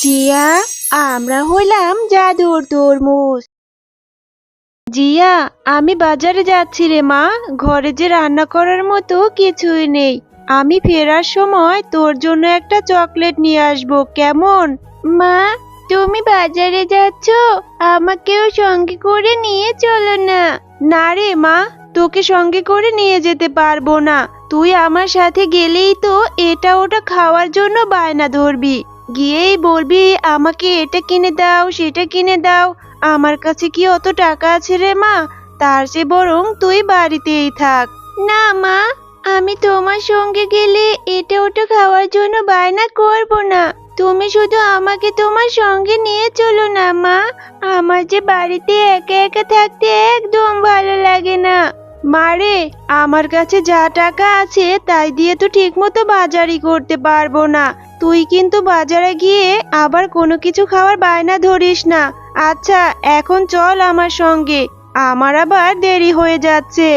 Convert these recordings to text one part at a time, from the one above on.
জিয়া, আমরা হলাম জাদুর তরমুজ। জিয়া, আমি বাজারে যাচ্ছি রে মা। ঘরে যে রান্না করার মতো কিছুই নেই। আমি ফেরার সময় তোর জন্য একটা চকলেট নিয়ে আসবো, কেমন? মা, তুমি বাজারে যাচ্ছ? আমাকেও সঙ্গে করে নিয়ে চলো না। না রে মা, তোকে সঙ্গে করে নিয়ে যেতে পারবো না। তুই আমার সাথে গেলেই তো এটা ওটা খাওয়ার জন্য বায়না ধরবি। গিয়েই বলবি আমাকে এটা কিনে দাও, সেটা কিনে দাও। আমার কাছে কি অত টাকা আছে রে মা? তার চেয়ে বরং তুই বাড়িতেই থাক। না মা, আমি তোমার সঙ্গে গেলে এটা ওটা খাওয়ার জন্য বায়না করব না। তুমি শুধু আমাকে তোমার সঙ্গে নিয়ে চলো না মা। আমার যে বাড়িতে একা একা থাকতে একদম ভালো লাগে না। মারে, আমার কাছে যা টাকা আছে তাই দিয়ে তো ঠিকমতো বাজারই করতে পারবো না। তুই কিন্তু বাজারে গিয়ে আবার কোনো কিছু খাওয়ার বায়না ধরিস না। আচ্ছা, এখন চল আমার সঙ্গে, আমার আবার দেরি হয়ে যাচ্ছে।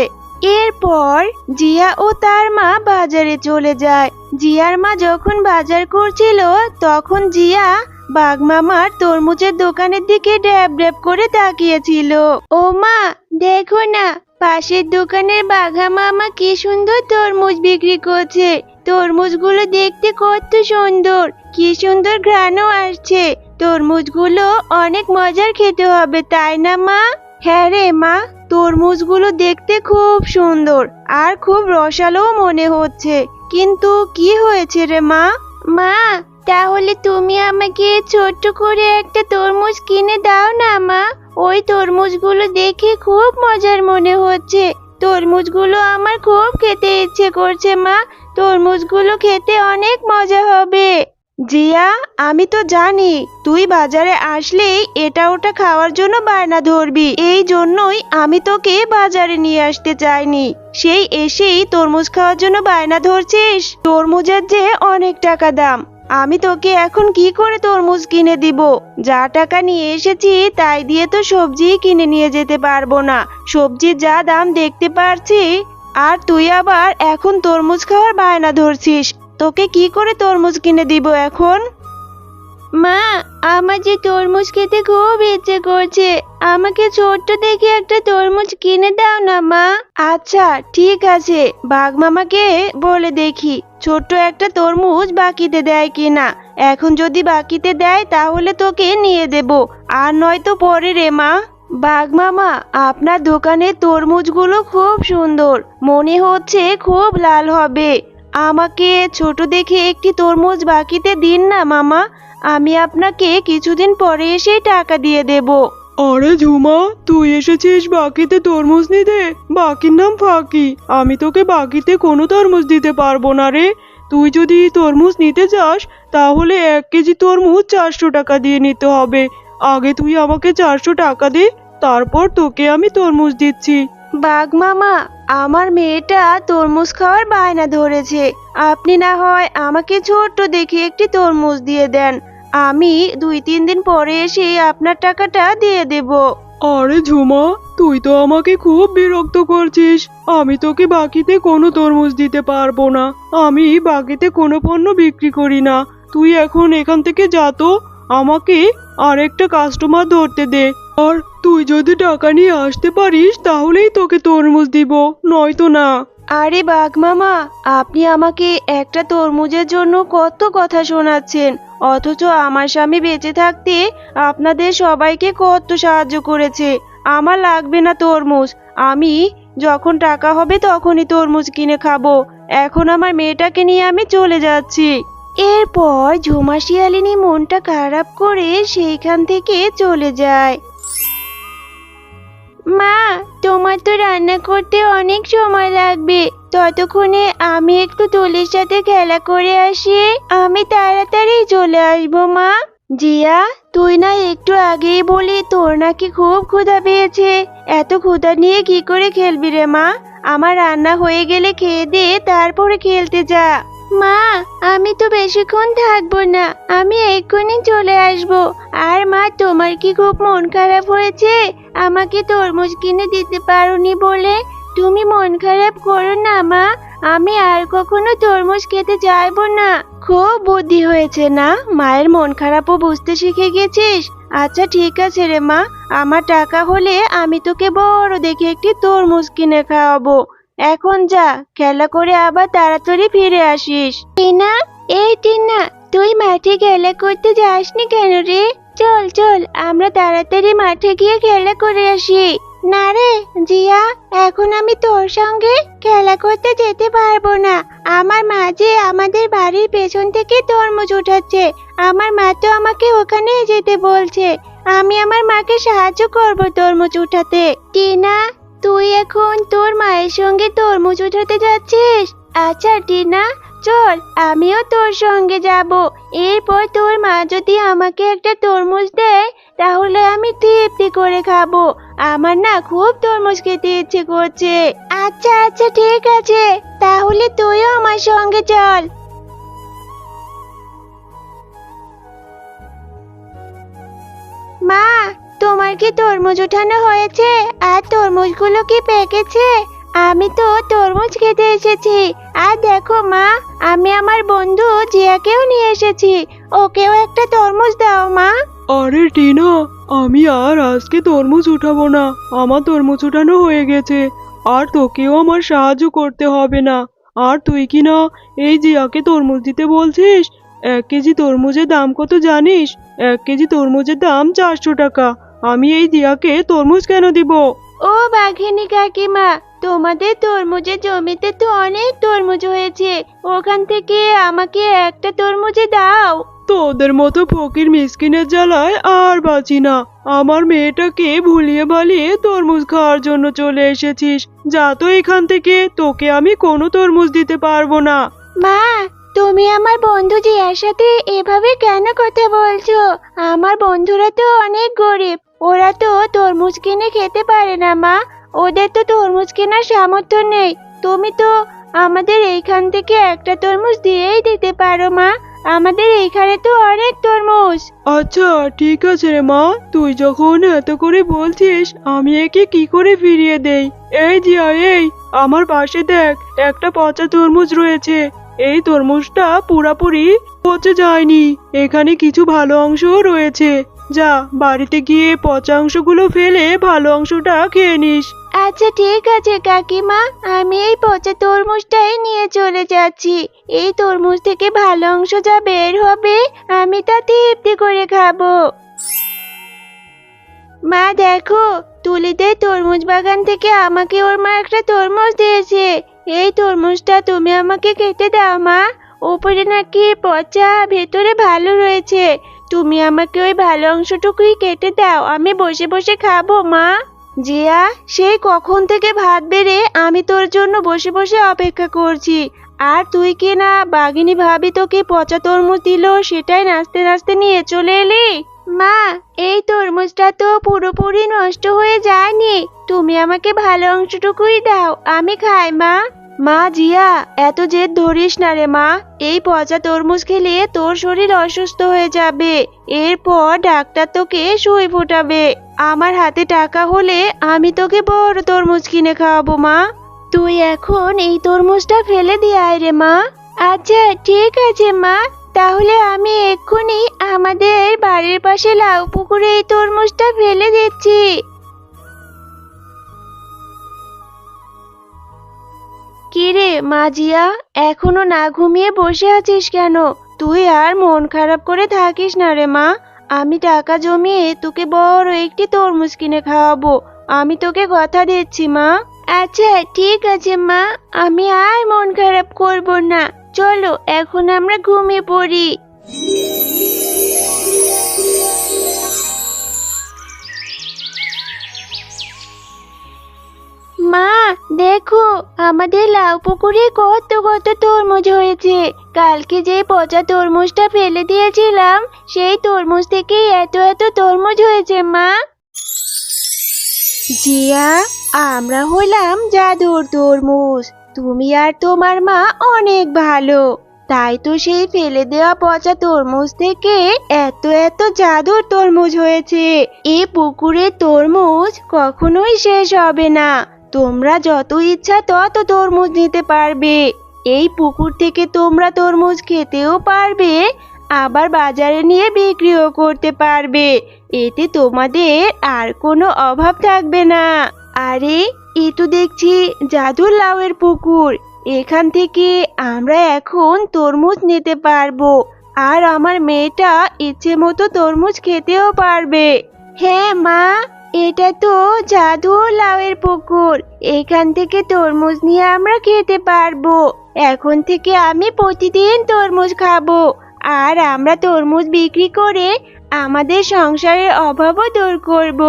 এরপর জিয়া ও তার মা বাজারে চলে যায়। জিয়ার মা যখন বাজার করছিল তখন জিয়া বাঘ মামার তরমুজের দোকানের দিকে ড্যাব ড্যাব করে তাকিয়েছিল। ও মা, দেখো না, পাশের দোকানের বাঘা মামা কি সুন্দর তরমুজ বিক্রি করছে। তরমুজগুলো দেখতে কত সুন্দর, কি সুন্দর ঘ্রাণও আসছে। তরমুজগুলো অনেক মজার খেতে হবে, তাই না মা? হ্যাঁ রে মা, তরমুজগুলো দেখতে খুব সুন্দর আর খুব রসালো মনে হচ্ছে। কিন্তু কি হয়েছে রে মা? মা, তাহলে তুমি আমাকে ছোট্ট করে একটা তরমুজ কিনে দাও না মা। ওই তরমুজগুলো দেখে খুব মজার মনে হচ্ছে। তরমুজগুলো আমার খুব খেতে ইচ্ছে করছে মা। তরমুজগুলো খেতে অনেক মজা হবে। জিয়া, আমি তো জানি তুই বাজারে আসলেই এটা ওটা খাওয়ার জন্য বায়না ধরবি। এই জন্যই আমি তোকে বাজারে নিয়ে আসতে চাইনি। সেই এসেই তরমুজ খাওয়ার জন্য বায়না ধরছিস। তরমুজের যে অনেক টাকা দাম। আমি তোকে এখন কি করে তরমুজ কিনে দিব? যা টাকা নিয়ে এসেছি তাই দিয়ে তো সবজি কিনে নিয়ে যেতে পারবো না। সবজির যা দাম দেখতে পারছি, আর তুই আবার এখন তরমুজ খাওয়ার বায়না ধরছিস। তোকে কি করে তরমুজ কিনে দিব এখন? মা, আমার যে তরমুজ খেতে খুব ইচ্ছে করছে। আমাকে ছোট্ট দেখে একটা তরমুজ কিনে দাও না মা। আচ্ছা ঠিক আছে, বাঘ মামাকে বলে দেখি ছোট্ট একটা তরমুজ বাকিতে দেয় কিনা। এখন যদি বাকিতে দেয় তাহলে তোকে নিয়ে দেব, আর নয়তো পরে রে মা। বাঘ মামা, আপনার দোকানের তরমুজগুলো খুব সুন্দর, মনে হচ্ছে খুব লাল হবে। আমাকে ছোট দেখে একটি তরমুজ বাকিতে দিন না মামা। আমি আপনাকে কিছুদিন পরে এসে টাকা দিয়ে দেব। আরে ঝুমা, তুই এসেছিস বাকিতে তরমুজ নিতে? বাকির নাম ফাঁকি। আমি তোকে বাকিতে কোনো তরমুজ দিতে পারবো না রে। তুই যদি তরমুজ নিতে চাস তাহলে 1 কেজি তরমুজ 400 টাকা দিয়ে নিতে হবে। আগে তুই আমাকে 400 টাকা দে, তারপর তোকে আমি তরমুজ দিচ্ছি। বাঘ মামা, আমার মেয়েটা তরমুজ খাওয়ার বায়না ধরেছে। আপনি না হয় আমাকে ছোট্ট দেখে একটি তরমুজ দিয়ে দেন। আমি 2-3 দিন পরে এসে আপনার টাকাটা দিয়ে দেব। আরে ঝুমা, তুই তো আমাকে খুব বিরক্ত করছিস। আমি তোকে বাকিতে কোনো তরমুজ দিতে পারবো না। আমি বাকিতে কোনো পণ্য বিক্রি করি না। তুই এখন এখান থেকে যা তো। আমাকে আরেকটা কাস্টমার ধরতে দে। আর তুই যদি টাকা নিয়ে আসতে পারিস তাহলেই তোকে তরমুজ দিব, নয়তো না। আরে বাঘ মামা, আপনি আমাকে একটা তরমুজের জন্য কত কথা শোনাচ্ছেন, অথচ আমার স্বামী বেঁচে থাকতে আপনাদের সবাইকে কত সাহায্য করেছে। আমার লাগবে না তরমুজ। আমি যখন টাকা হবে তখনই তরমুজ কিনে খাবো। এখন আমার মেয়েটাকে নিয়ে আমি চলে যাচ্ছি। এরপর ঝুমা শিয়ালিনী মনটা খারাপ করে সেইখান থেকে চলে যায়। মা, তোমার তো রান্না করতে অনেক সময় লাগবে। ততক্ষণে আমি একটু তুলির সাথে খেলা করে আসি। আমি তাড়াতাড়ি চলে আসবো মা। জিয়া, তুই না একটু আগেই বলি তোর নাকি খুব ক্ষুধা পেয়েছে। এত ক্ষুধা নিয়ে কি করে খেলবি রে মা? আমার রান্না হয়ে গেলে খেয়ে দে, তারপরে খেলতে যা। মা, আমি তো বেশিক্ষণ থাকবো না, আমি এক্ষুনি চলে আসবো। আর মা, তোমার কি খুব মন খারাপ হয়েছে আমাকে তরমুজ কিনে দিতে পারোনি বলে? তুমি মন খারাপ করো না মা, আমি আর কখনো তরমুজ খেতে চাইবো না। খুব বুদ্ধি হয়েছে না, মায়ের মন খারাপও বুঝতে শিখে গেছিস। আচ্ছা ঠিক আছে রে মা, আমার টাকা হলে আমি তোকে বড় দেখে একটি তরমুজ কিনে খাওয়াবো। এখন যা, খেলা করে আবার তাড়াতাড়ি ফিরে আসিস। টিনা, এই টিনা, তুই মাঠে খেলা করতে যাসনি কেন রে? চল চল, আমরা তাড়াতাড়ি মাঠে গিয়ে খেলা করে আসি। না রে জিয়া, এখন আমি তোর সঙ্গে খেলা করতে যেতে পারবো না। আমার মা যে আমাদের বাড়ির পেছন থেকে তরমুজ উঠাচ্ছে, আমার মা তো আমাকে ওখানে যেতে বলছে। আমি আমার মাকে সাহায্য করব তরমুজ উঠাতে। টিনা, তুই এখন তোর মায়ের সঙ্গে তরমুজ উঠাতে যাচ্ছিস? আচ্ছা টিনা, চল আমিও তোর সঙ্গে যাব। এরপর তোর মা যদি আমাকে একটা তরমুজ দেয় তাহলে আমি তৃপ্তি করে খাবো। আমার না খুব তরমুজ খেতে ইচ্ছে করছে। আচ্ছা আচ্ছা ঠিক আছে, তাহলে তুইও আমার সঙ্গে চল। মা, তোমার কি তরমুজ উঠানো হয়েছে? আর তরমুজগুলো কি পেকেছে? আমি তো তরমুজ খেতে এসেছি। আর দেখো মা, আমি আমার বন্ধু জিয়াকেও নিয়ে এসেছি। ওকেও একটা তরমুজ দাও মা। আরে টিনা, আমি আর আজকে তরমুজ উঠাবো না। আমার তরমুজ উঠানো হয়ে গেছে। আর তোকেও আমার সাহায্য করতে হবে না। আর তুই কি না এই জিয়াকে তরমুজ দিতে বলছিস? 1 কেজি তরমুজের দাম কত জানিস? 1 কেজি তরমুজের দাম 400 টাকা। আমি এই জিয়াকে তরমুজ কেন দিব? ও বাঘিনী কাকিমা, তোমাদের তরমুজের জমিতে তো অনেক তরমুজ হয়েছে, ওখান থেকে আমাকে একটা তরমুজে দাও। তোদের মতো ফকির মিসকিনের জ্বালায় আর বাঁচি না। আমার মেয়েটাকে ভুলিয়ে ভালিয়ে তরমুজ খাওয়ার জন্য চলে এসেছিস। যা তো এখান থেকে, তোকে আমি কোনো তরমুজ দিতে পারবো না। মা, তুমি আমার বন্ধু জিয়ার সাথে এভাবে কেন কথা বলছো? আমার বন্ধুরা তো অনেক গরিব, ওরা তো তরমুজ কিনে খেতে পারে না মা। ওদের তো তরমুজ কেনার সামর্থ্য নেই। তুমি তো আমাদের এইখান থেকে একটা তরমুজ দিয়েই দিতে পারো মা। আমাদের এইখানে তো অনেক তরমুজ। আচ্ছা ঠিক আছে রে মা, তুই যখন এত করে বলছিস আমি একে কি করে ফিরিয়ে দেই। এই জিয়া, এই আমার পাশে দেখ, একটা পচা তরমুজ রয়েছে। এই তরমুজটা পুরাপুরি পচে যায়নি, এখানে কিছু ভালো অংশও রয়েছে। যা, বাড়িতে গিয়ে পচা অংশগুলো ফেলে ভালো অংশটা খেয়ে নিস। আচ্ছা ঠিক আছে কাকিমা, আমি এই পচা তরমুজটাই নিয়ে চলে যাচ্ছি। এই তরমুজ থেকে ভালো অংশ যা বের হবে আমি তা তৃপ্তি করে খাবো। মা দেখো, তুলিদের তরমুজ বাগান থেকে আমাকে ওর মা একটা তরমুজ দিয়েছে। এই তরমুজটা তুমি আমাকে কেটে দাও মা। উপরে নাকি পচা, ভেতরে ভালো রয়েছে। তুমি আমাকে ওই ভালো অংশটুকুই কেটে দাও, আমি বসে বসে খাবো মা। জিয়া, সেই কখন থেকে ভাত বেড়ে আমি তোর জন্য বসে বসে অপেক্ষা করছি। আর তুই কি না বাঘিনী ভাবি তোকে পচা তরমুজ দিল, সেটাই নাচতে নাচতে নিয়ে চলে এলি? মা, এই তরমুজটা তো পুরোপুরি নষ্ট হয়ে যায়নি। তুমি আমাকে ভালো অংশটুকুই দাও, আমি খাই মা। মা জিয়া, এত জেদ ধরিস না রে মা। এই পচা তরমুজ খেলে তোর শরীর অসুস্থ হয়ে যাবে। এরপর ডাক্তার তোকে সুই ফোটাবে। আমার হাতে টাকা হলে আমি তোকে বড় তরমুজ কিনে খাওয়াবো মা। তুই এখন এই তরমুজটা ফেলে দিয়ে আয় রে মা। আচ্ছা ঠিক আছে মা, তাহলে আমি এক্ষুনি আমাদের বাড়ির পাশে লাউ পুকুরে এই তরমুজটা ফেলে দিচ্ছি। কিরে মাজিয়া, এখনো না ঘুমিয়ে বসে আছিস কেন? তুই আর মন খারাপ করে থাকিস না রে মা। আমি টাকা জমিয়ে তোকে বড় একটি তরমুজ কিনে খাওয়াবো। আমি তোকে কথা দিচ্ছি মা। আচ্ছা ঠিক আছে মা, আমি আর মন খারাপ করব না। চলো এখন আমরা ঘুমিয়ে পড়ি। মা দেখো, আমাদের লাউ পুকুরে কত কত তরমুজ হয়েছে। কালকে যে পচা তরমুজটা ফেলে দিয়েছিলাম, সেই তরমুজ থেকে এত এত তরমুজ হয়েছে মা। জিয়া, আমরা হলাম জাদুর তরমুজ। তুমি আর তোমার মা অনেক ভালো, তাই তো সেই ফেলে দেওয়া পচা তরমুজ থেকে এত এত জাদুর তরমুজ হয়েছে। এই পুকুরের তরমুজ কখনোই শেষ হবে না। তোমরা যত ইচ্ছা তত তরমুজ নিতে পারবে। এই পুকুর থেকে তোমরা তরমুজ খেতেও পারবে, আবার বাজারে নিয়ে বিক্রিও করতে পারবে। এতে তোমাদের আর কোনো অভাব থাকবে না। আরে, এ তো দেখছি জাদুর লাউয়ের পুকুর। এখান থেকে আমরা এখন তরমুজ নিতে পারবো, আর আমার মেয়েটা ইচ্ছে মতো তরমুজ খেতেও পারবে। হ্যাঁ মা, এটা তো জাদুর লাউয়ের পুকুর। এখান থেকে তরমুজ নিয়ে আমরা খেতে পারবো। এখন থেকে আমি প্রতিদিন তরমুজ খাবো, আর আমরা তরমুজ বিক্রি করে আমাদের সংসারের অভাবও দূর করব।